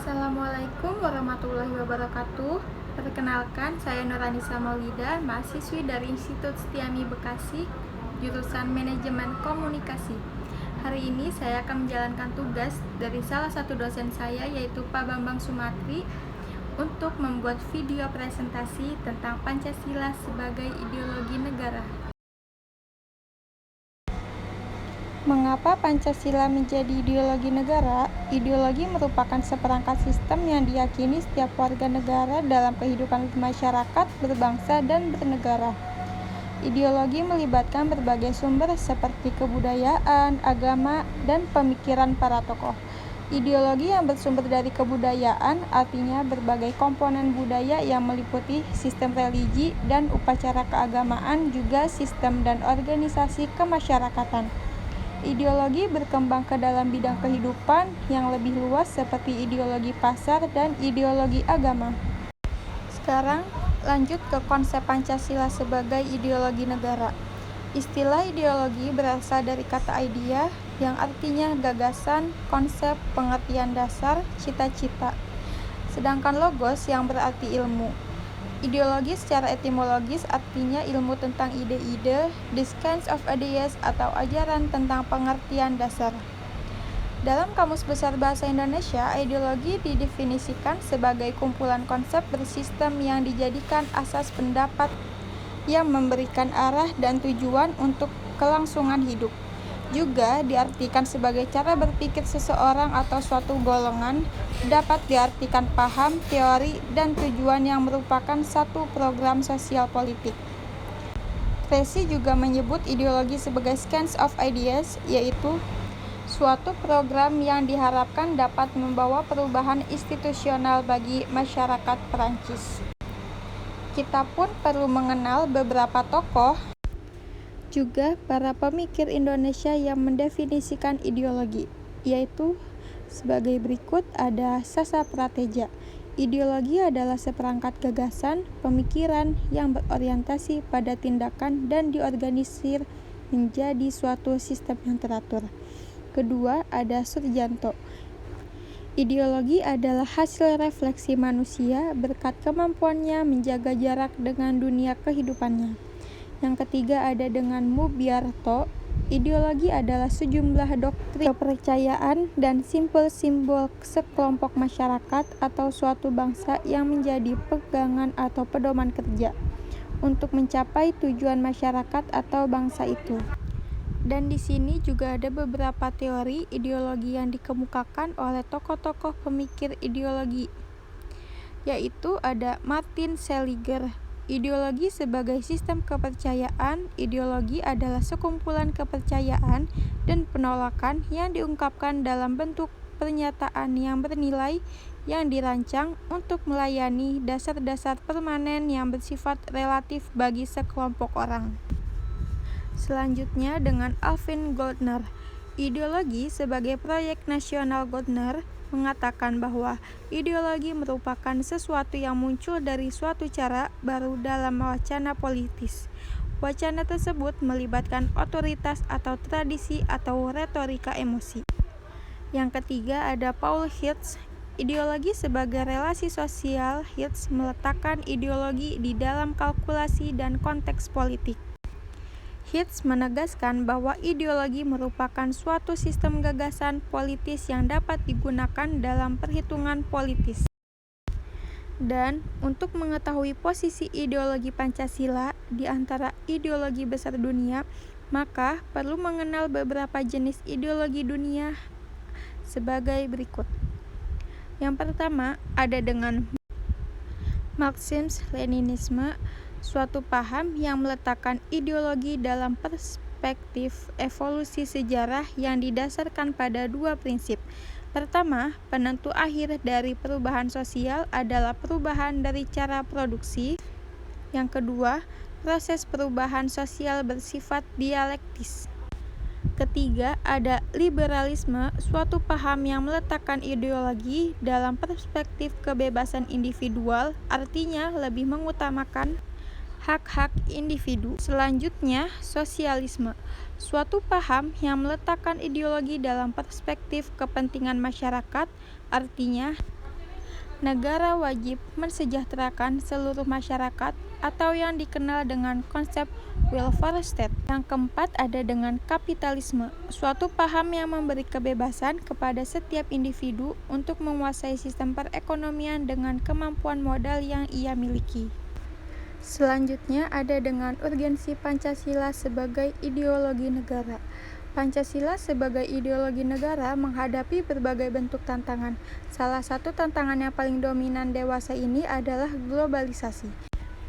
Assalamualaikum warahmatullahi wabarakatuh. Perkenalkan, saya Nuranisa Maulida, mahasiswi dari Institut Setiami Bekasi, jurusan Manajemen Komunikasi. Hari ini saya akan menjalankan tugas dari salah satu dosen saya, yaitu Pak Bambang Sumatri, untuk membuat video presentasi tentang Pancasila sebagai ideologi negara. Mengapa Pancasila menjadi ideologi negara? Ideologi merupakan seperangkat sistem yang diyakini setiap warga negara dalam kehidupan masyarakat, berbangsa, dan bernegara. Ideologi melibatkan berbagai sumber seperti kebudayaan, agama, dan pemikiran para tokoh. Ideologi yang bersumber dari kebudayaan artinya berbagai komponen budaya yang meliputi sistem religi dan upacara keagamaan, juga sistem dan organisasi kemasyarakatan. Ideologi berkembang ke dalam bidang kehidupan yang lebih luas seperti ideologi pasar dan ideologi agama. Sekarang lanjut ke konsep Pancasila sebagai ideologi negara. Istilah ideologi berasal dari kata idea yang artinya gagasan, konsep, pengertian dasar, cita-cita. Sedangkan logos yang berarti ilmu. Ideologi secara etimologis artinya ilmu tentang ide-ide, the kinds of ideas, atau ajaran tentang pengertian dasar. Dalam Kamus Besar Bahasa Indonesia, ideologi didefinisikan sebagai kumpulan konsep bersistem yang dijadikan asas pendapat yang memberikan arah dan tujuan untuk kelangsungan hidup. Juga diartikan sebagai cara berpikir seseorang atau suatu golongan, dapat diartikan paham, teori, dan tujuan yang merupakan satu program sosial politik. Tracy juga menyebut ideologi sebagai kinds of ideas, yaitu suatu program yang diharapkan dapat membawa perubahan institusional bagi masyarakat Perancis. Kita pun perlu mengenal beberapa tokoh juga para pemikir Indonesia yang mendefinisikan ideologi, yaitu sebagai berikut. Ada Sasa Prateja. Ideologi adalah seperangkat gagasan, pemikiran yang berorientasi pada tindakan dan diorganisir menjadi suatu sistem yang teratur. Kedua, ada Surjanto. Ideologi adalah hasil refleksi manusia berkat kemampuannya menjaga jarak dengan dunia kehidupannya. Yang ketiga ada dengan Mubiarto. Ideologi adalah sejumlah doktrin, kepercayaan, dan simbol-simbol sekelompok masyarakat atau suatu bangsa yang menjadi pegangan atau pedoman kerja untuk mencapai tujuan masyarakat atau bangsa itu. Dan di sini juga ada beberapa teori ideologi yang dikemukakan oleh tokoh-tokoh pemikir ideologi, yaitu ada Martin Seligger. Ideologi sebagai sistem kepercayaan. Ideologi adalah sekumpulan kepercayaan dan penolakan yang diungkapkan dalam bentuk pernyataan yang bernilai yang dirancang untuk melayani dasar-dasar permanen yang bersifat relatif bagi sekelompok orang. Selanjutnya dengan Alvin Goldner. Ideologi sebagai proyek nasional. Goldner mengatakan bahwa ideologi merupakan sesuatu yang muncul dari suatu cara baru dalam wacana politis. Wacana tersebut melibatkan otoritas atau tradisi atau retorika emosi. Yang ketiga ada Paul Hirsch. Ideologi sebagai relasi sosial. Hirsch meletakkan ideologi di dalam kalkulasi dan konteks politik. Hirsch menegaskan bahwa ideologi merupakan suatu sistem gagasan politis yang dapat digunakan dalam perhitungan politis. Dan untuk mengetahui posisi ideologi Pancasila di antara ideologi besar dunia, maka perlu mengenal beberapa jenis ideologi dunia sebagai berikut. Yang pertama ada dengan Marxisme-Leninisme, suatu paham yang meletakkan ideologi dalam perspektif evolusi sejarah yang didasarkan pada dua prinsip. Pertama, penentu akhir dari perubahan sosial adalah perubahan dari cara produksi. Yang kedua, proses perubahan sosial bersifat dialektis. Ketiga, ada liberalisme, suatu paham yang meletakkan ideologi dalam perspektif kebebasan individual, artinya lebih mengutamakan hak-hak individu. Selanjutnya, sosialisme, suatu paham yang meletakkan ideologi dalam perspektif kepentingan masyarakat, artinya negara wajib mensejahterakan seluruh masyarakat atau yang dikenal dengan konsep welfare state. Yang keempat ada dengan kapitalisme, suatu paham yang memberi kebebasan kepada setiap individu untuk menguasai sistem perekonomian dengan kemampuan modal yang ia miliki. Selanjutnya ada dengan urgensi Pancasila sebagai ideologi negara. Pancasila sebagai ideologi negara menghadapi berbagai bentuk tantangan. Salah satu tantangan yang paling dominan dewasa ini adalah globalisasi.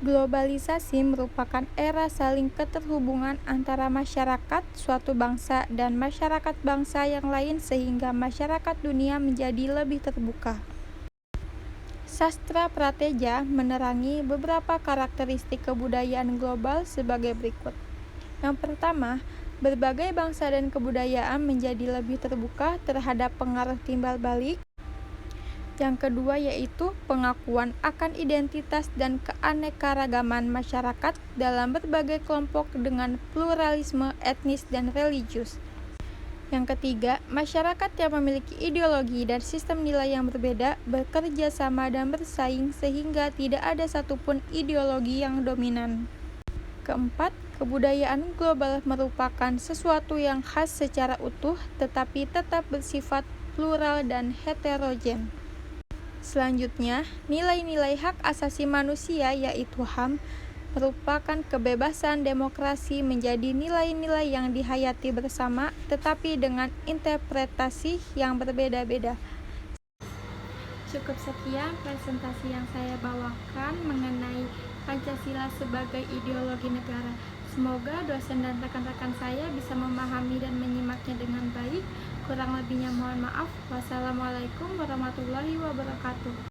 Globalisasi merupakan era saling keterhubungan antara masyarakat suatu bangsa dan masyarakat bangsa yang lain sehingga masyarakat dunia menjadi lebih terbuka. Sastra Prateja menerangi beberapa karakteristik kebudayaan global sebagai berikut. Yang pertama, berbagai bangsa dan kebudayaan menjadi lebih terbuka terhadap pengaruh timbal balik. Yang kedua yaitu pengakuan akan identitas dan keanekaragaman masyarakat dalam berbagai kelompok dengan pluralisme etnis dan religius. Yang ketiga, masyarakat yang memiliki ideologi dan sistem nilai yang berbeda bekerja sama dan bersaing sehingga tidak ada satupun ideologi yang dominan. Keempat, kebudayaan global merupakan sesuatu yang khas secara utuh tetapi tetap bersifat plural dan heterogen. Selanjutnya, nilai-nilai hak asasi manusia yaitu HAM merupakan kebebasan demokrasi menjadi nilai-nilai yang dihayati bersama tetapi dengan interpretasi yang berbeda-beda. Cukup sekian presentasi yang saya bawakan mengenai Pancasila sebagai ideologi negara. Semoga dosen dan rekan-rekan saya bisa memahami dan menyimaknya dengan baik. Kurang lebihnya mohon maaf. Wassalamualaikum warahmatullahi wabarakatuh.